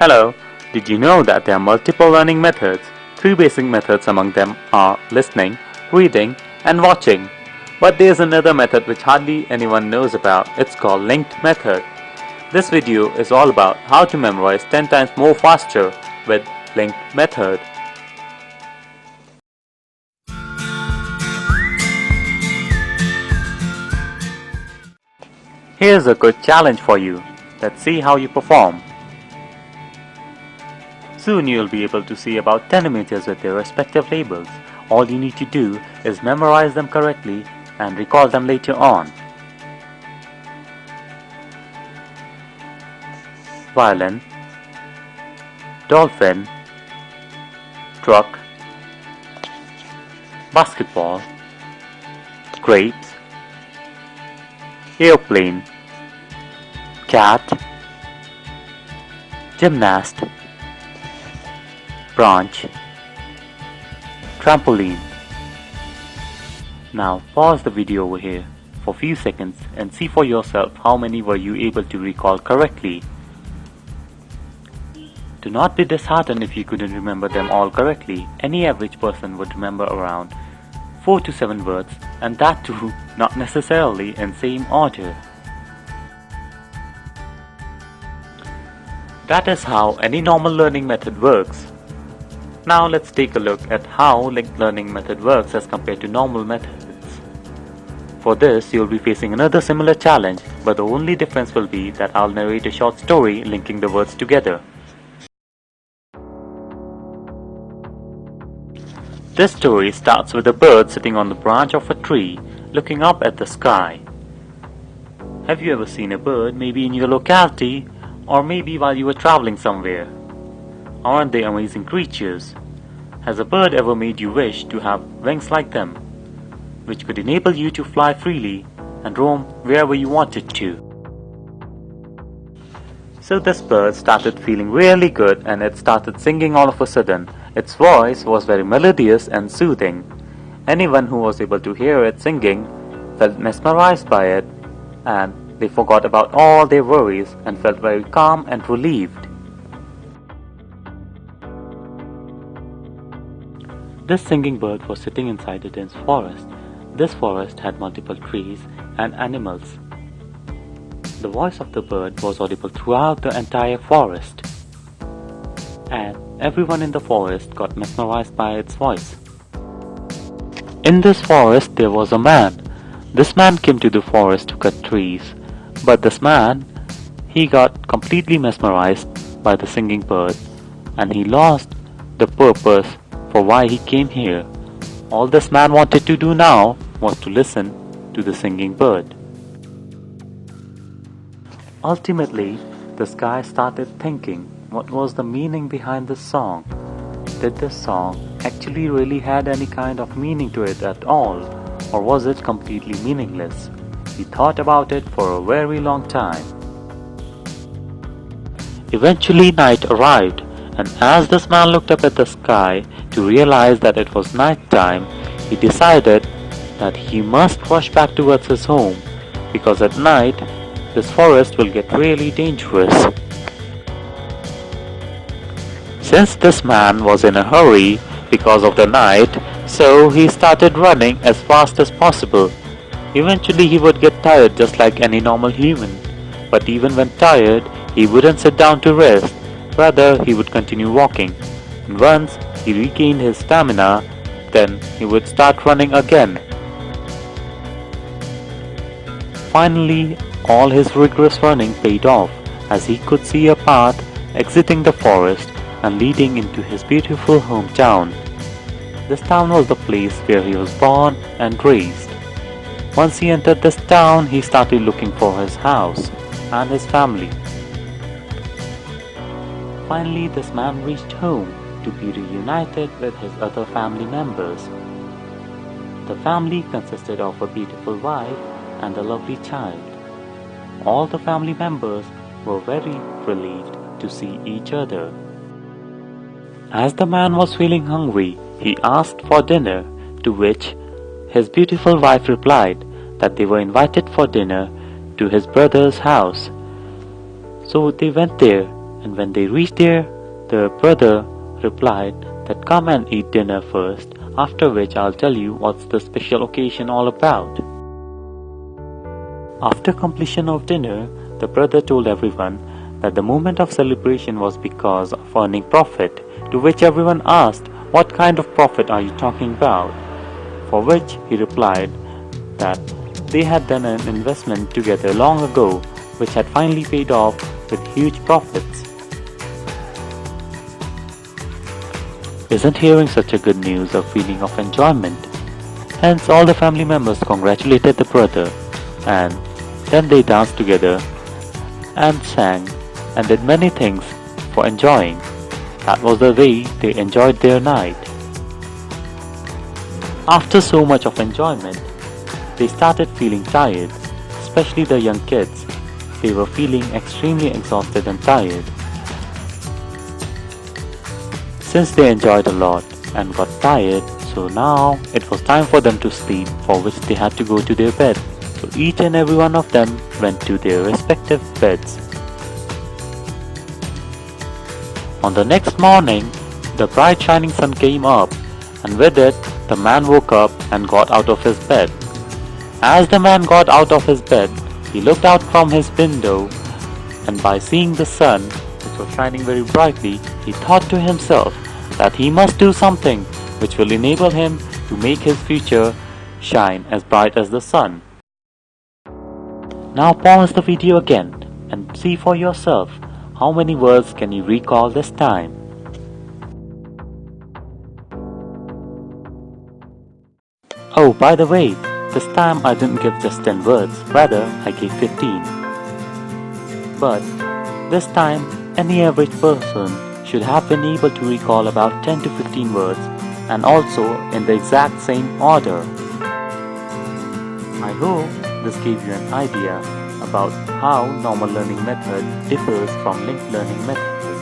Hello, did you know that there are multiple learning methods? Three basic methods among them are listening, reading, and watching. But there's another method which hardly anyone knows about. It's called linked method. This video is all about how to memorize 10 times more faster with linked method. Here's a good challenge for you. Let's see how you perform. Soon you'll be able to see about 10 images with their respective labels. All you need to do is memorize them correctly and recall them later on. Violin, dolphin, truck, basketball, grapes, airplane, cat, gymnast, branch, trampoline. Now pause the video over here for a few seconds and see for yourself how many were you able to recall correctly. Do not be disheartened if you couldn't remember them all correctly. Any average person would remember around 4 to 7 words, and that too not necessarily in same order. That is how any normal learning method works. Now let's take a look at how linked learning method works as compared to normal methods. For this, you'll be facing another similar challenge, but the only difference will be that I'll narrate a short story linking the words together. This story starts with a bird sitting on the branch of a tree, looking up at the sky. Have you ever seen a bird, maybe in your locality, or maybe while you were traveling somewhere? Aren't they amazing creatures? Has a bird ever made you wish to have wings like them, which could enable you to fly freely and roam wherever you wanted to? So this bird started feeling really good and it started singing all of a sudden. Its voice was very melodious and soothing. Anyone who was able to hear it singing felt mesmerized by it, and they forgot about all their worries and felt very calm and relieved. This singing bird was sitting inside a dense forest. This forest had multiple trees and animals. The voice of the bird was audible throughout the entire forest, and everyone in the forest got mesmerized by its voice. In this forest there was a man. This man came to the forest to cut trees, but this man, he got completely mesmerized by the singing bird, and he lost the purpose for why he came here. All this man wanted to do now was to listen to the singing bird. Ultimately, this guy started thinking, what was the meaning behind this song? Did this song actually really had any kind of meaning to it at all, or was it completely meaningless? He thought about it for a very long time. Eventually night arrived, and as this man looked up at the sky to realize that it was night time, he decided that he must rush back towards his home, because at night this forest will get really dangerous. Since this man was in a hurry because of the night, so he started running as fast as possible. Eventually he would get tired just like any normal human, but even when tired, he wouldn't sit down to rest. Rather, he would continue walking, and once he regained his stamina, then he would start running again. Finally, all his rigorous running paid off, as he could see a path exiting the forest and leading into his beautiful hometown. This town was the place where he was born and raised. Once he entered this town, he started looking for his house and his family. Finally, this man reached home to be reunited with his other family members. The family consisted of a beautiful wife and a lovely child. All the family members were very relieved to see each other. As the man was feeling hungry, he asked for dinner, to which his beautiful wife replied that they were invited for dinner to his brother's house. So they went there And when they reached there, the brother replied that come and eat dinner first, after which I'll tell you what's the special occasion all about. After completion of dinner, the brother told everyone that the moment of celebration was because of earning profit, to which everyone asked, what kind of profit are you talking about? For which he replied that they had done an investment together long ago, which had finally paid off with huge profits. Isn't hearing such a good news a feeling of enjoyment? Hence all the family members congratulated the brother, and then they danced together and sang and did many things for enjoying. That was the way they enjoyed their night. After so much of enjoyment, they started feeling tired, especially the young kids. They were feeling extremely exhausted and tired. Since they enjoyed a lot and got tired, so now it was time for them to sleep, for which they had to go to their bed. So each and every one of them went to their respective beds. On the next morning, the bright shining sun came up, and with it, the man woke up and got out of his bed. As the man got out of his bed, he looked out from his window, and by seeing the sun, which was shining very brightly, he thought to himself that he must do something which will enable him to make his future shine as bright as the sun. Now pause the video again and see for yourself how many words can you recall this time. Oh, by the way, this time I didn't give just 10 words, rather I gave 15. But this time, any average person should have been able to recall about 10 to 15 words, and also in the exact same order. I hope this gave you an idea about how normal learning method differs from linked learning method.